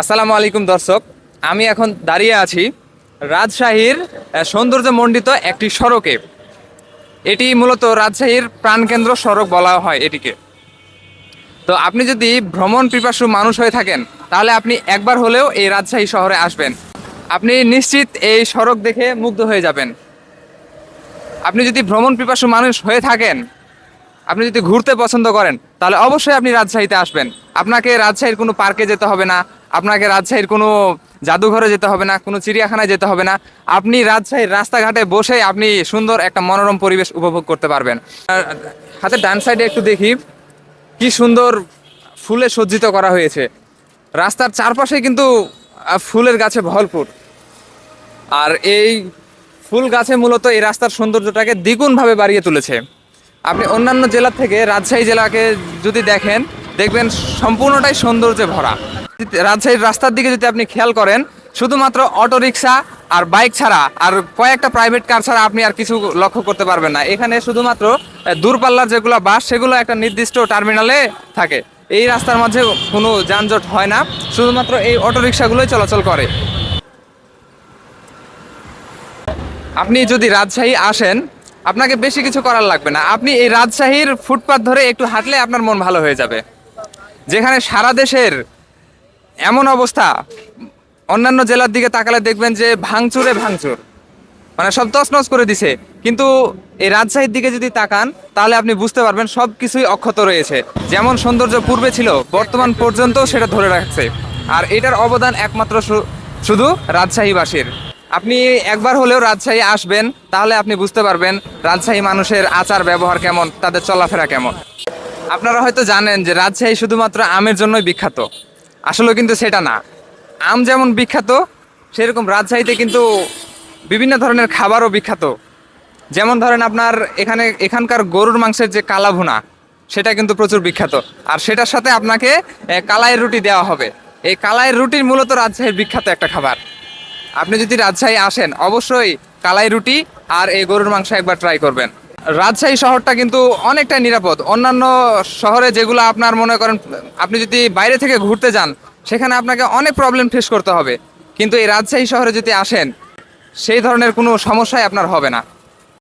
আসসালামু আলাইকুম দর্শক, আমি এখন দাঁড়িয়ে আছি রাজশাহীর সৌন্দর্যমণ্ডিত একটি সড়কে। এটি মূলত রাজশাহীর প্রাণকেন্দ্র সড়ক বলা হয় এটিকে। তো আপনি যদি ভ্রমণ পিপাসু মানুষ হয়ে থাকেন তাহলে আপনি একবার হলেও এই রাজশাহী শহরে আসবেন। আপনি নিশ্চিত এই সড়ক দেখে মুগ্ধ হয়ে যাবেন। আপনি যদি ভ্রমণ পিপাসু মানুষ হয়ে থাকেন, আপনি যদি ঘুরতে পছন্দ করেন তাহলে অবশ্যই আপনি রাজশাহীতে আসবেন। আপনাকে রাজশাহীর কোনো পার্কে যেতে হবে না, আপনাকে রাজশাহীর কোনো জাদুঘরে যেতে হবে না, কোনো চিড়িয়াখানায় যেতে হবে না। আপনি রাজশাহীর রাস্তাঘাটে বসে আপনি সুন্দর একটা মনোরম পরিবেশ উপভোগ করতে পারবেন। আর হাতের ডান সাইডে একটু দেখি কি সুন্দর ফুলে সজ্জিত করা হয়েছে। রাস্তার চারপাশে কিন্তু ফুলের গাছে ভরপুর। আর এই ফুল গাছে মূলত এই রাস্তার সৌন্দর্যটাকে দ্বিগুণভাবে বাড়িয়ে তুলেছে। আপনি অন্যান্য জেলা থেকে রাজশাহী জেলাকে যদি দেখবেন সম্পূর্ণটাই সৌন্দর্যে ভরা। রাজশাহীর রাস্তার দিকে যদি আপনি খেয়াল করেন, শুধুমাত্র অটোরিকশা আর বাইক ছাড়া আর কয়েকটা প্রাইভেট কার ছাড়া আপনি আর কিছু লক্ষ্য করতে পারবেন না। এখানে শুধুমাত্র দূরপাল্লার যেগুলো বাস সেগুলো একটা নির্দিষ্ট টার্মিনালে থাকে। এই রাস্তার মাঝে কোনো যানজট হয় না, শুধুমাত্র এই অটোরিকশাগুলোই চলাচল করে। আপনি যদি রাজশাহী আসেন, আপনাকে বেশি কিছু করার লাগবে না। আপনি এই রাজশাহীর ফুটপাত ধরে একটু হাঁটলে আপনার মন ভালো হয়ে যাবে। যেখানে সারা দেশের এমন অবস্থা, অন্যান্য জেলার দিকে তাকালে দেখবেন যে ভাঙচুরে ভাঙচুর, মানে সব তছনছ করে দিছে। কিন্তু এই রাজশাহীর দিকে যদি তাকান তাহলে আপনি বুঝতে পারবেন সব কিছুই অক্ষত রয়েছে। যেমন সৌন্দর্য পূর্বে ছিল, বর্তমান পর্যন্ত সেটা ধরে রাখছে। আর এটার অবদান একমাত্র শুধু রাজশাহীবাসীর। আপনি একবার হলেও রাজশাহী আসবেন, তাহলে আপনি বুঝতে পারবেন রাজশাহী মানুষের আচার ব্যবহার কেমন, তাদের চলাফেরা কেমন। আপনারা হয়তো জানেন যে রাজশাহী শুধুমাত্র আমের জন্যই বিখ্যাত। আসলে কিন্তু সেটা না। আম যেমন বিখ্যাত, সেরকম রাজশাহীতে কিন্তু বিভিন্ন ধরনের খাবারও বিখ্যাত। যেমন ধরেন আপনার এখানকার গরুর মাংসের যে কালা ভুনা, সেটা কিন্তু প্রচুর বিখ্যাত। আর সেটার সাথে আপনাকে কালাইয়ের রুটি দেওয়া হবে। এই কালাইয়ের রুটি মূলত রাজশাহীর বিখ্যাত একটা খাবার। আপনি যদি রাজশাহী আসেন অবশ্যই কালাই রুটি আর এই গরুর মাংস একবার ট্রাই করবেন। রাজশাহী শহরটা কিন্তু অনেকটা নিরাপদ। অন্যান্য শহরে যেগুলো আপনার মনে করেন, আপনি যদি বাইরে থেকে ঘুরতে যান সেখানে আপনাকে অনেক প্রবলেম ফেস করতে হবে, কিন্তু এই রাজশাহী শহরে যদি আসেন সেই ধরনের কোনো সমস্যাই আপনার হবে না।